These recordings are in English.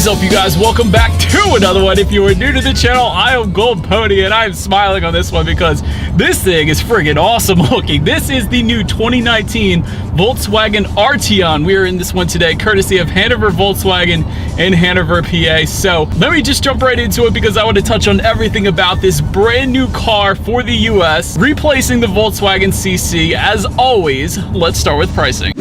What is up, you guys? Welcome back to another one. If you are new to the channel, I am Gold Pony, and I'm smiling on this one because this thing is friggin' awesome looking. This is the new 2019 Volkswagen Arteon. We are in this one today, courtesy of Hanover Volkswagen in Hanover, PA. So let me just jump right into it because I want to touch on everything about this brand new car for the US, replacing the Volkswagen CC. As always, let's start with pricing.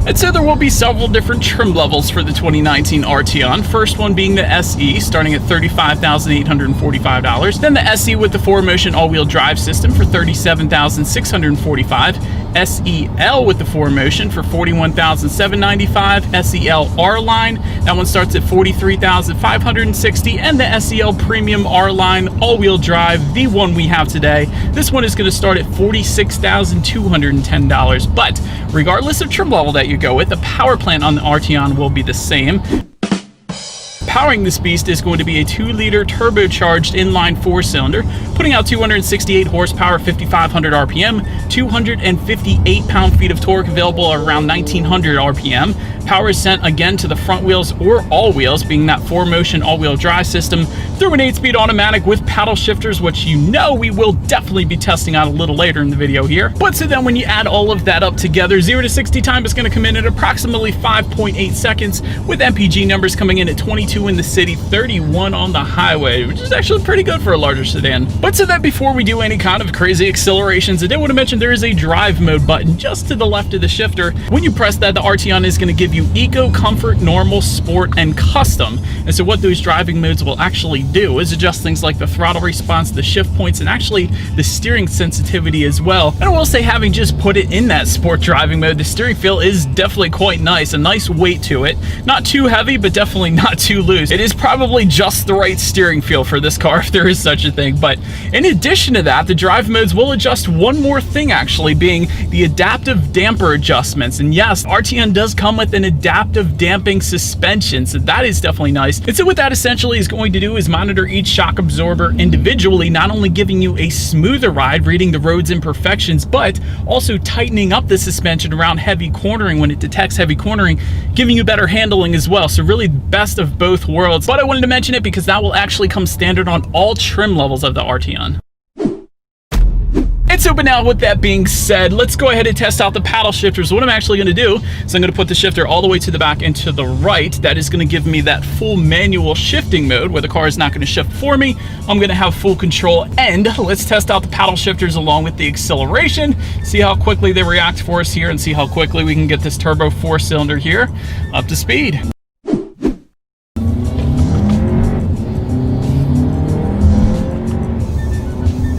And so there will be several different trim levels for the 2019 Arteon. First one being the SE, starting at $35,845. Then the SE with the 4Motion all-wheel drive system for $37,645. SEL with the 4Motion for $41,795. SEL R-Line, that one starts at $43,560. And the SEL Premium R-Line all-wheel drive, the one we have today, this one is going to start at $46,210. But regardless of trim level that you go with, the power plant on the Arteon will be the same. Powering this beast is going to be a 2-liter turbocharged inline 4-cylinder, putting out 268 horsepower, 5,500 RPM, 258 pound-feet of torque, available around 1,900 RPM. Power is sent again to the front wheels or all wheels, being that 4Motion all-wheel drive system, through an 8-speed automatic with paddle shifters, which you know we will definitely be testing out a little later in the video here. But so then when you add all of that up together, 0 to 60 time is going to come in at approximately 5.8 seconds, with MPG numbers coming in at 22 in the city, 31 on the highway, which is actually pretty good for a larger sedan. But so that before we do any kind of crazy accelerations, I did want to mention there is a drive mode button just to the left of the shifter. When you press that, the Arteon is going to give you Eco, Comfort, Normal, Sport, and Custom. And so what those driving modes will actually do is adjust things like the throttle response, the shift points, and actually the steering sensitivity as well. And I will say, having just put it in that Sport driving mode, the steering feel is definitely quite nice. A nice weight to it. Not too heavy, but definitely not too loose. It is probably just the right steering feel for this car, if there is such a thing. But in addition to that, the drive modes will adjust one more thing, actually, being the adaptive damper adjustments. And yes, Arteon does come with an adaptive damping suspension, so that is definitely nice. And so what that essentially is going to do is monitor each shock absorber individually, not only giving you a smoother ride, reading the road's imperfections, but also tightening up the suspension around heavy cornering when it detects heavy cornering, giving you better handling as well. So really best of both worlds. But I wanted to mention it because that will actually come standard on all trim levels of the Arteon. And so, but now with that being said, let's go ahead and test out the paddle shifters. What I'm actually going to do is I'm going to put the shifter all the way to the back and to the right. That is going to give me that full manual shifting mode where the car is not going to shift for me. I'm going to have full control, and let's test out the paddle shifters along with the acceleration, see how quickly they react for us here, and see how quickly we can get this turbo 4-cylinder here up to speed.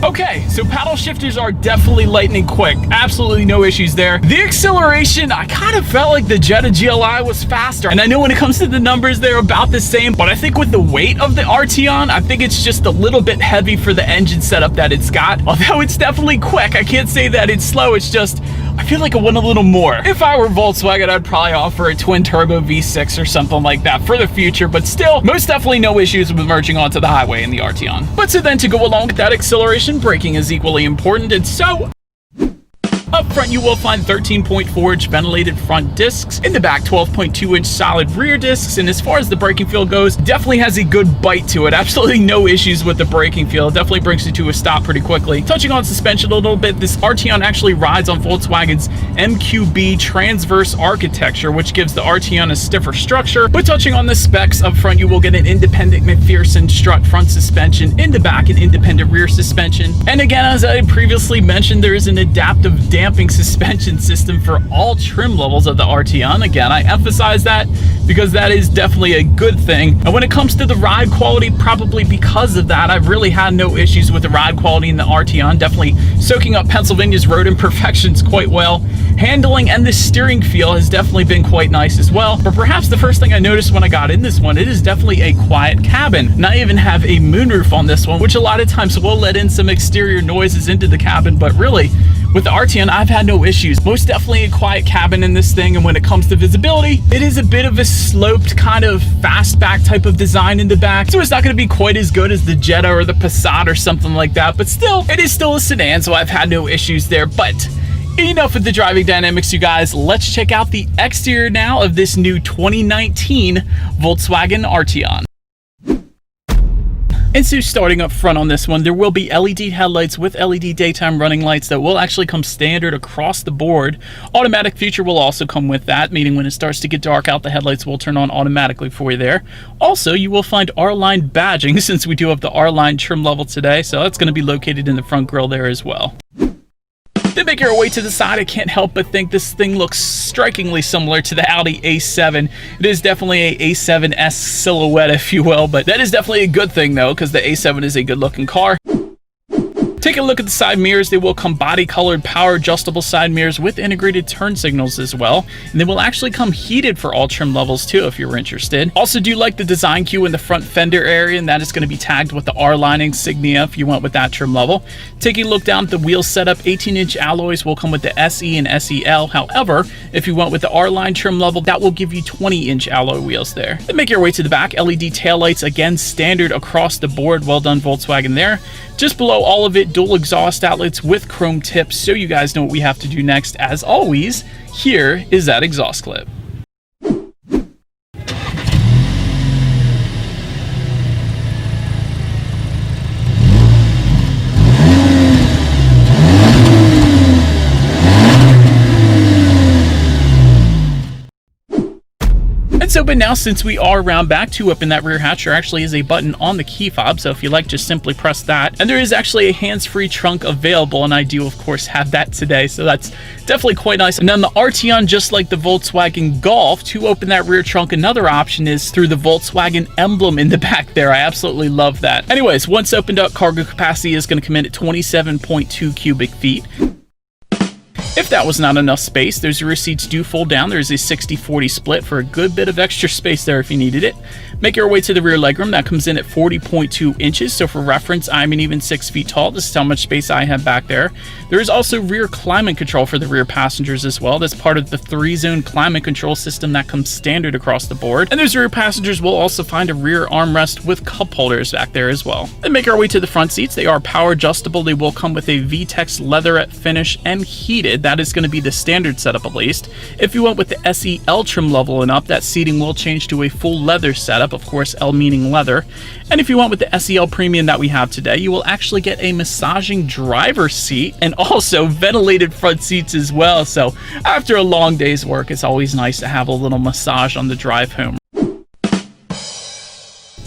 Okay, so paddle shifters are definitely lightning quick. Absolutely no issues there. The acceleration, I kind of felt like the Jetta GLI was faster. And I know when it comes to the numbers, they're about the same. But I think with the weight of the Arteon, I think it's just a little bit heavy for the engine setup that it's got. Although it's definitely quick. I can't say that it's slow. It's just, I feel like I want a little more. If I were Volkswagen, I'd probably offer a twin-turbo V6 or something like that for the future. But still, most definitely no issues with merging onto the highway in the Arteon. But so then to go along with that acceleration, braking is equally important, and so up front you will find 13.4-inch ventilated front discs. In the back, 12.2-inch solid rear discs. And as far as the braking feel goes, definitely has a good bite to it. Absolutely no issues with the braking feel. It definitely brings you to a stop pretty quickly. Touching on suspension a little bit, this Arteon actually rides on Volkswagen's MQB transverse architecture, which gives the Arteon a stiffer structure. But touching on the specs, up front you will get an independent McPherson strut front suspension. In the back, an independent rear suspension. And again, as I previously mentioned, there is an adaptive damping suspension system for all trim levels of the Arteon. Again, I emphasize that because that is definitely a good thing. And when it comes to the ride quality, probably because of that, I've really had no issues with the ride quality in the Arteon. Definitely soaking up Pennsylvania's road imperfections quite well. Handling and the steering feel has definitely been quite nice as well. But perhaps the first thing I noticed when I got in this one, it is definitely a quiet cabin. And I even have a moonroof on this one, which a lot of times will let in some exterior noises into the cabin, but really, with the Arteon, I've had no issues. Most definitely a quiet cabin in this thing, and when it comes to visibility, it is a bit of a sloped kind of fastback type of design in the back, so it's not going to be quite as good as the Jetta or the Passat or something like that, but still, it is still a sedan, so I've had no issues there. But Enough with the driving dynamics, you guys. Let's check out the exterior now of this new 2019 Volkswagen Arteon. And so starting up front on this one, there will be LED headlights with LED daytime running lights that will actually come standard across the board. Automatic feature will also come with that, meaning when it starts to get dark out, the headlights will turn on automatically for you there. Also, you will find R-Line badging since we do have the R-Line trim level today, so that's going to be located in the front grille there as well. Then making our way to the side, I can't help but think this thing looks strikingly similar to the Audi A7. It is definitely a A7-esque silhouette, if you will, but that is definitely a good thing though, because the A7 is a good looking car. Take a look at the side mirrors. They will come body colored power adjustable side mirrors with integrated turn signals as well. And they will actually come heated for all trim levels too if you're interested. Also do like the design cue in the front fender area, and that is going to be tagged with the R-Line insignia if you went with that trim level. Taking a look down at the wheel setup, 18-inch alloys will come with the SE and SEL. However, if you went with the R-Line trim level, that will give you 20-inch alloy wheels there. Then make your way to the back. LED taillights, again standard across the board. Well done, Volkswagen there. Just below all of it, dual exhaust outlets with chrome tips, so you guys know what we have to do next. As always, here is that exhaust clip. But now, since we are around back to open that rear hatch, there actually is a button on the key fob, so if you like, just simply press that. And there is actually a hands-free trunk available, and I do of course have that today, so that's definitely quite nice. And on the Arteon, just like the Volkswagen Golf, to open that rear trunk, another option is through the Volkswagen emblem in the back there. I absolutely love that. Anyways, once opened up, cargo capacity is going to come in at 27.2 cubic feet. If that was not enough space, those rear seats do fold down. There's a 60-40 split for a good bit of extra space there if you needed it. Make your way to the rear legroom. That comes in at 40.2 inches. So for reference, I'm an even 6 feet tall. This is how much space I have back there. There is also rear climate control for the rear passengers as well. That's part of the 3-zone climate control system that comes standard across the board. And those rear passengers will also find a rear armrest with cup holders back there as well. Then make our way to the front seats. They are power adjustable. They will come with a VTEX leatherette finish and heated. That is going to be the standard setup at least. If you went with the SEL trim level and up, that seating will change to a full leather setup, of course L meaning leather. And if you went with the SEL premium that we have today, you will actually get a massaging driver's seat and also ventilated front seats as well. So after a long day's work, it's always nice to have a little massage on the drive home.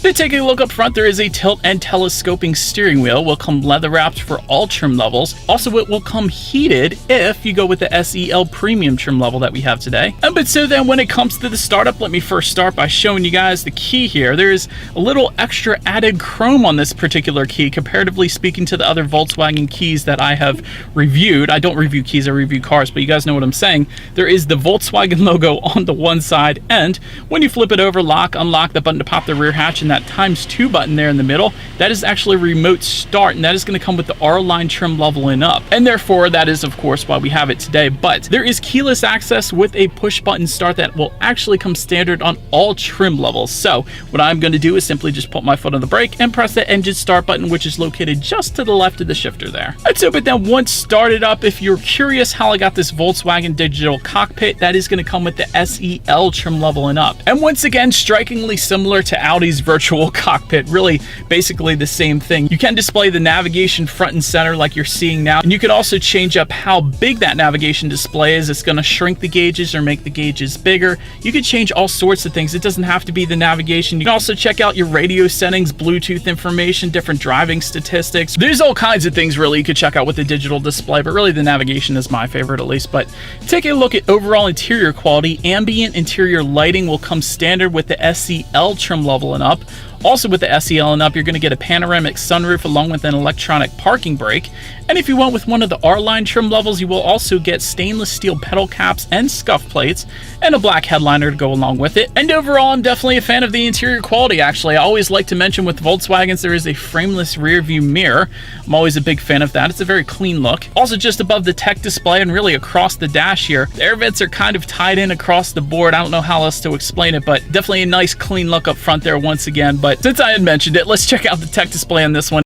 Then taking a look up front, there is a tilt and telescoping steering wheel. Will come leather wrapped for all trim levels. Also, it will come heated if you go with the SEL premium trim level that we have today. But so then when it comes to the startup, let me first start by showing you guys the key here. There is a little extra added chrome on this particular key, comparatively speaking to the other Volkswagen keys that I have reviewed. I don't review keys, I review cars, but you guys know what I'm saying. There is the Volkswagen logo on the one side, and when you flip it over, lock, unlock the button to pop the rear hatch, and that ×2 button there in the middle, that is actually remote start, and that is going to come with the R-Line trim level and up, and therefore that is of course why we have it today. But there is keyless access with a push button start that will actually come standard on all trim levels. So what I'm going to do is simply just put my foot on the brake and press the engine start button, which is located just to the left of the shifter there. And so, but then once started up, if you're curious how I got this Volkswagen digital cockpit, that is going to come with the SEL trim level and up, and once again strikingly similar to Audi's virtual cockpit, really basically the same thing. You can display the navigation front and center like you're seeing now, and you can also change up how big that navigation display is. It's going to shrink the gauges or make the gauges bigger. You can change all sorts of things. It doesn't have to be the navigation. You can also check out your radio settings, Bluetooth information, different driving statistics. There's all kinds of things really you could check out with the digital display, but really the navigation is my favorite at least. But taking a look at overall interior quality, ambient interior lighting will come standard with the SEL trim level and up. Also with the SEL and up, you're going to get a panoramic sunroof along with an electronic parking brake. And if you went with one of the R-Line trim levels, you will also get stainless steel pedal caps and scuff plates and a black headliner to go along with it. And overall, I'm definitely a fan of the interior quality, actually. I always like to mention with Volkswagens, there is a frameless rear view mirror. I'm always a big fan of that. It's a very clean look. Also, just above the tech display and really across the dash here, the air vents are kind of tied in across the board. I don't know how else to explain it, but definitely a nice clean look up front there once again. But since I had mentioned it, let's check out the tech display on this one.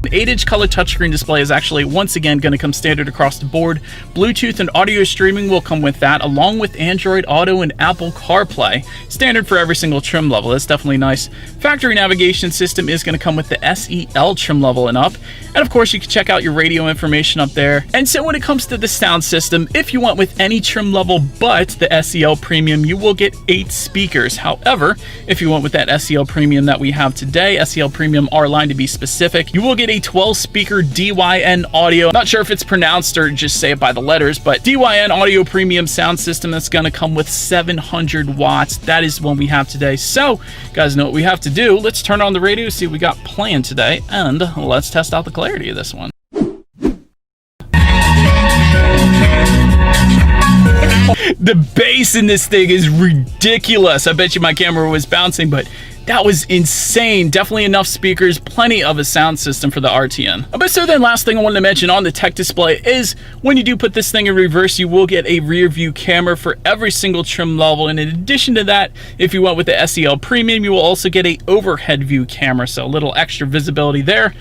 The 8-inch color touchscreen display is actually once again going to come standard across the board. Bluetooth and audio streaming will come with that, along with Android Auto and Apple CarPlay, standard for every single trim level. That's definitely nice. Factory navigation system is going to come with the SEL trim level and up. And of course, you can check out your radio information up there. And so when it comes to the sound system, if you went with any trim level but the SEL Premium, you will get 8 speakers. However, if you went with that SEL Premium that we have today, SEL Premium R-Line to be specific, you will get a 12-speaker DYN audio. Not sure if it's pronounced or just say it by the letters, but DYN audio premium sound system that's going to come with 700 watts. That is one we have today. So, you guys know what we have to do. Let's turn on the radio, see what we got planned today, and let's test out the clarity of this one. The bass in this thing is ridiculous. I bet you my camera was bouncing, but that was insane. Definitely enough speakers, plenty of a sound system for the Arteon. But so then last thing I wanted to mention on the tech display is when you do put this thing in reverse, you will get a rear view camera for every single trim level. And in addition to that, if you went with the SEL Premium, you will also get a overhead view camera. So a little extra visibility there.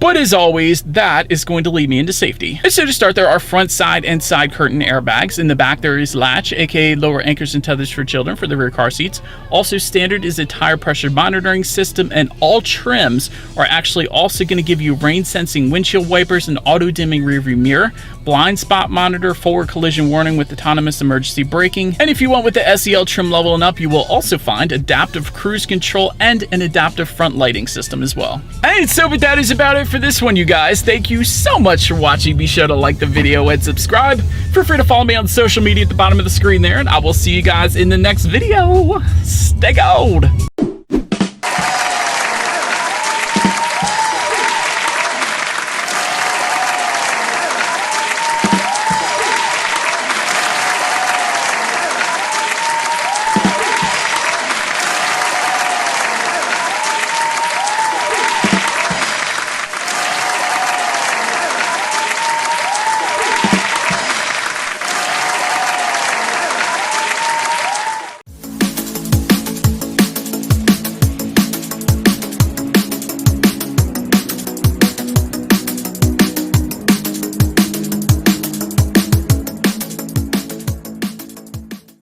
But as always, that is going to lead me into safety. And so to start, there are front, side, and side curtain airbags. In the back, there is latch, aka lower anchors and tethers for children for the rear car seats. Also standard is a tire pressure monitoring system, and all trims are actually also going to give you rain sensing windshield wipers and auto dimming rear view mirror, blind spot monitor, forward collision warning with autonomous emergency braking. And if you went with the SEL trim level and up, you will also find adaptive cruise control and an adaptive front lighting system as well. And so but that is about it for this one, you guys. Thank you so much for watching. Be sure to like the video and subscribe. Feel free to follow me on social media at the bottom of the screen there, and I will see you guys in the next video. Stay gold.